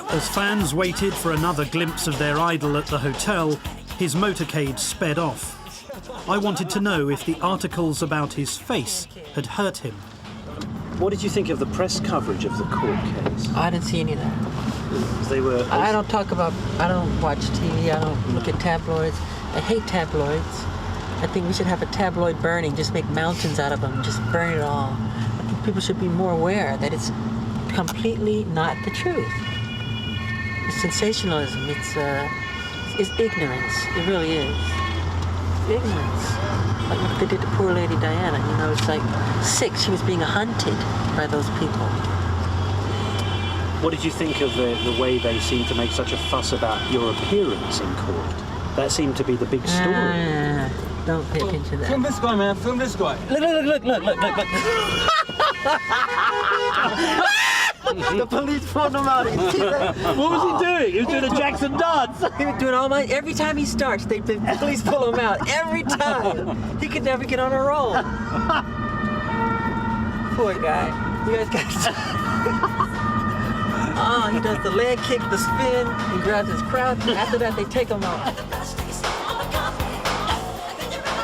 As fans waited for another glimpse of their idol at the hotel, his motorcade sped off. I wanted to know if the articles about his face had hurt him. What did you think of the press coverage of the court case? I didn't see any of that. I don't watch TV, I don't look at tabloids. I hate tabloids. I think we should have a tabloid burning, just make mountains out of them, just burn it all. I think people should be more aware that it's completely not the truth. It's sensationalism, it's ignorance, it really is. Ignorance. Like what they did to poor Lady Diana, you know, it's like sick. She was being hunted by those people. What did you think of the way they seemed to make such a fuss about your appearance in court? That seemed to be the big story. Don't pay attention to that. Film this guy, man. Film this guy. Look. The police pulled him out. What was he doing? He was doing a Jackson dance. He was doing all every time he starts, the police pull him out. Every time. He could never get on a roll. Poor guy. You guys got he does the leg kick, the spin, he grabs his crowd. After that, they take him out.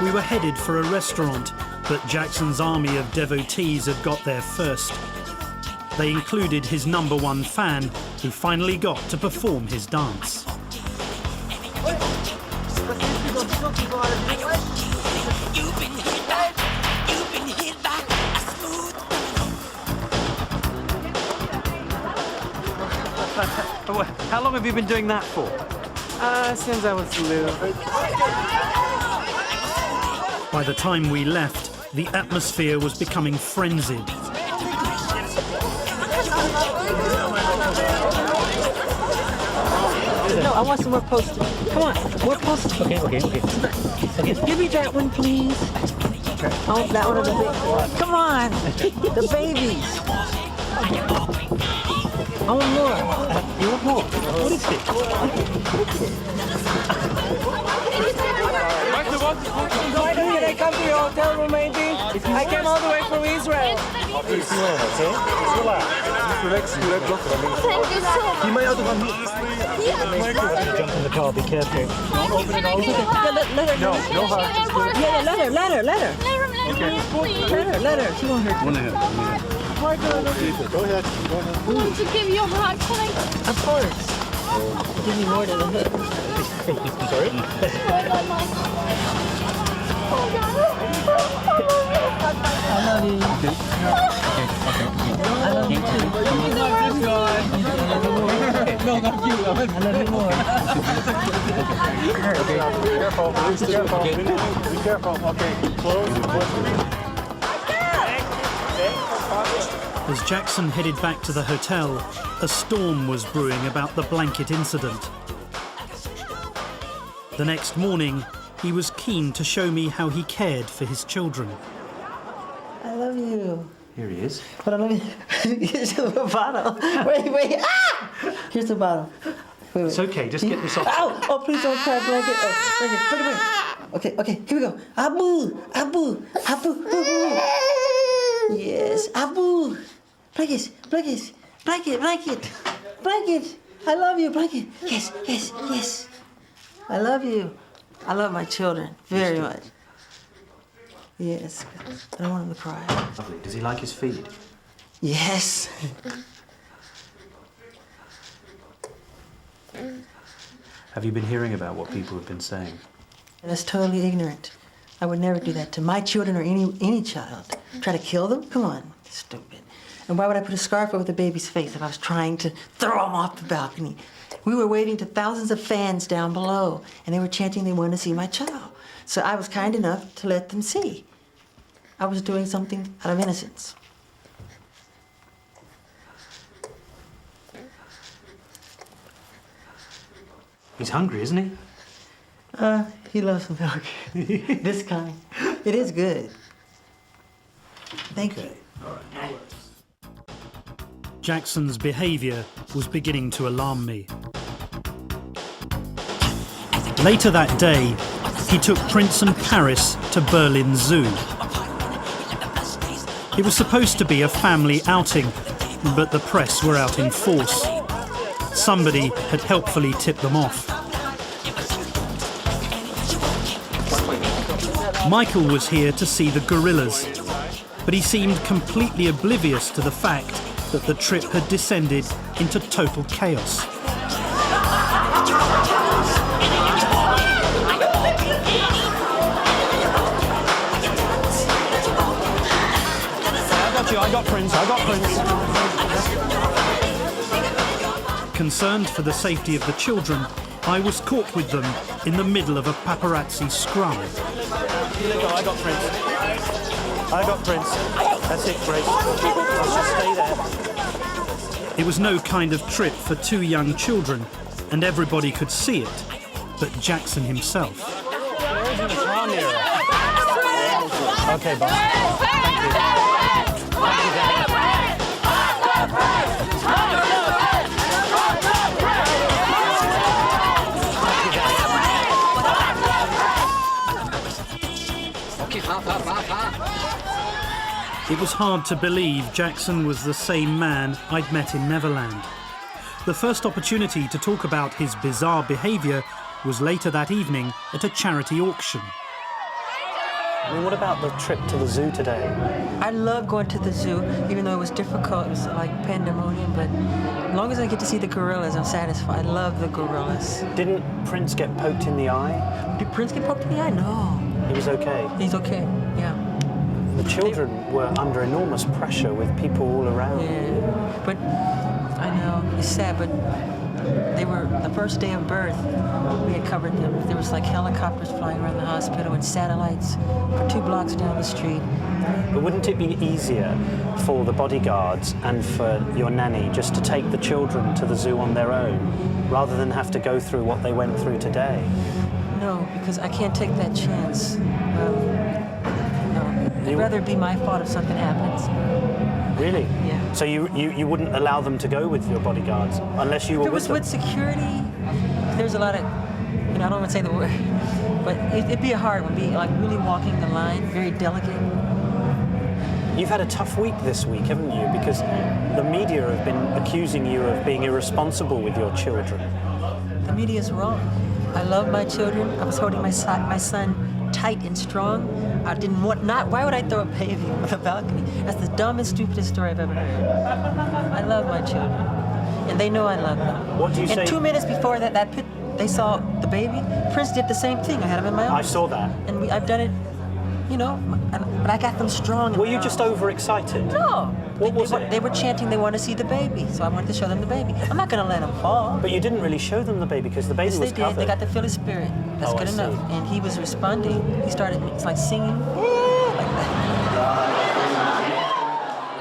We were headed for a restaurant, but Jackson's army of devotees had got there first. They included his #1 fan, who finally got to perform his dance. How long have you been doing that for? Since I was little. By the time we left, the atmosphere was becoming frenzied. No, I want some more posters. Come on, more posters. Okay. Give me that one, please. Oh, that one of the big. Come on, the babies. I want more. You want more? What is it? Why did I come to your hotel room, matey? I came all the way from Israel. Thank you so much. You may have to come here. Jump in the car, be careful. Open it all. No hard. Yeah, let her. Okay. Let her. She won't hurt you. Go ahead. Want to give you a hug, please? Of course. Give me more than a hug. Sorry? I love you. I love you too. No, not you. I love you more. Be careful. Be careful. Okay. Close. As Jackson headed back to the hotel, a storm was brewing about the blanket incident. The next morning, he was keen to show me how he cared for his children. I love you. Here he is. Hold on, let me. Here's the bottle. Wait. Ah! Here's the bottle. Wait. It's okay, just get this off. Ow! Oh, please don't cry, blanket. Oh, blanket. Okay, here we go. Abu. Yes, Abu. Blanket. I love you, blanket. Yes. I love you. I love my children very much. Yes, I don't want him to cry. Lovely. Does he like his feed? Yes. Have you been hearing about what people have been saying? That's totally ignorant. I would never do that to my children or any child. Try to kill them? Come on, stupid. And why would I put a scarf over the baby's face if I was trying to throw him off the balcony? We were waving to thousands of fans down below, and they were chanting they wanted to see my child. So I was kind enough to let them see. I was doing something out of innocence. He's hungry, isn't he? He loves milk. This kind. It is good. Thank you. All right. Jackson's behavior was beginning to alarm me. Later that day, he took Prince and Paris to Berlin Zoo. It was supposed to be a family outing, but the press were out in force. Somebody had helpfully tipped them off. Michael was here to see the gorillas, but he seemed completely oblivious to the fact that the trip had descended into total chaos. I got Prince. Concerned for the safety of the children, I was caught with them in the middle of a paparazzi scrum. I got Prince. That's it, Grace. Let's just stay there. It was no kind of trip for two young children, and everybody could see it, but Jackson himself. There isn't a car near us. Okay, boss. Thank you. It was hard to believe Jackson was the same man I'd met in Neverland. The first opportunity to talk about his bizarre behaviour was later that evening at a charity auction. I mean, what about the trip to the zoo today? I love going to the zoo, even though it was difficult. It was like pandemonium, but as long as I get to see the gorillas, I'm satisfied. I love the gorillas. Didn't Prince get poked in the eye? Did Prince get poked in the eye? No. He was okay. He's okay, yeah. The children were under enormous pressure with people all around. Yeah, but I know, it's sad, but they were, the first day of birth, we had covered them. There was like helicopters flying around the hospital and satellites for 2 blocks down the street. But wouldn't it be easier for the bodyguards and for your nanny just to take the children to the zoo on their own, rather than have to go through what they went through today? No, because I can't take that chance. No. I'd rather it be my fault if something happens. Really? Yeah. So you wouldn't allow them to go with your bodyguards unless you were If it was with with them? security, there's a lot of, I don't want to say the word, but it'd be a hard one, be like really walking the line, very delicate. You've had a tough week this week, haven't you? Because the media have been accusing you of being irresponsible with your children. The media's wrong. I love my children. I was holding my son tight and strong. I didn't want, why would I throw a baby on the balcony? That's the dumbest, stupidest story I've ever heard. I love my children, and they know I love them. What do you say? And 2 minutes before they saw the baby, Prince did the same thing. I had him in my arms. I saw that. And I've done it, you know, but I got them strong. Were you just overexcited? No. What was it? They were chanting they want to see the baby, so I wanted to show them the baby. I'm not going to let them fall. But you didn't really show them the baby because the baby Yes, was they did. covered. They got to feel his spirit. That's Oh, good I enough. see. And he was responding. He started like singing, like that.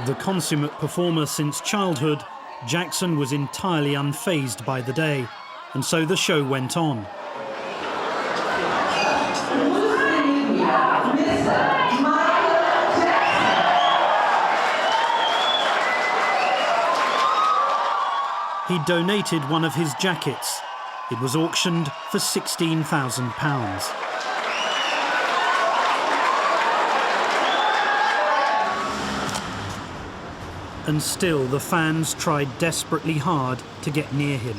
The consummate performer since childhood, Jackson was entirely unfazed by the day, and so the show went on. He donated one of his jackets. It was auctioned for £16,000. And still the fans tried desperately hard to get near him.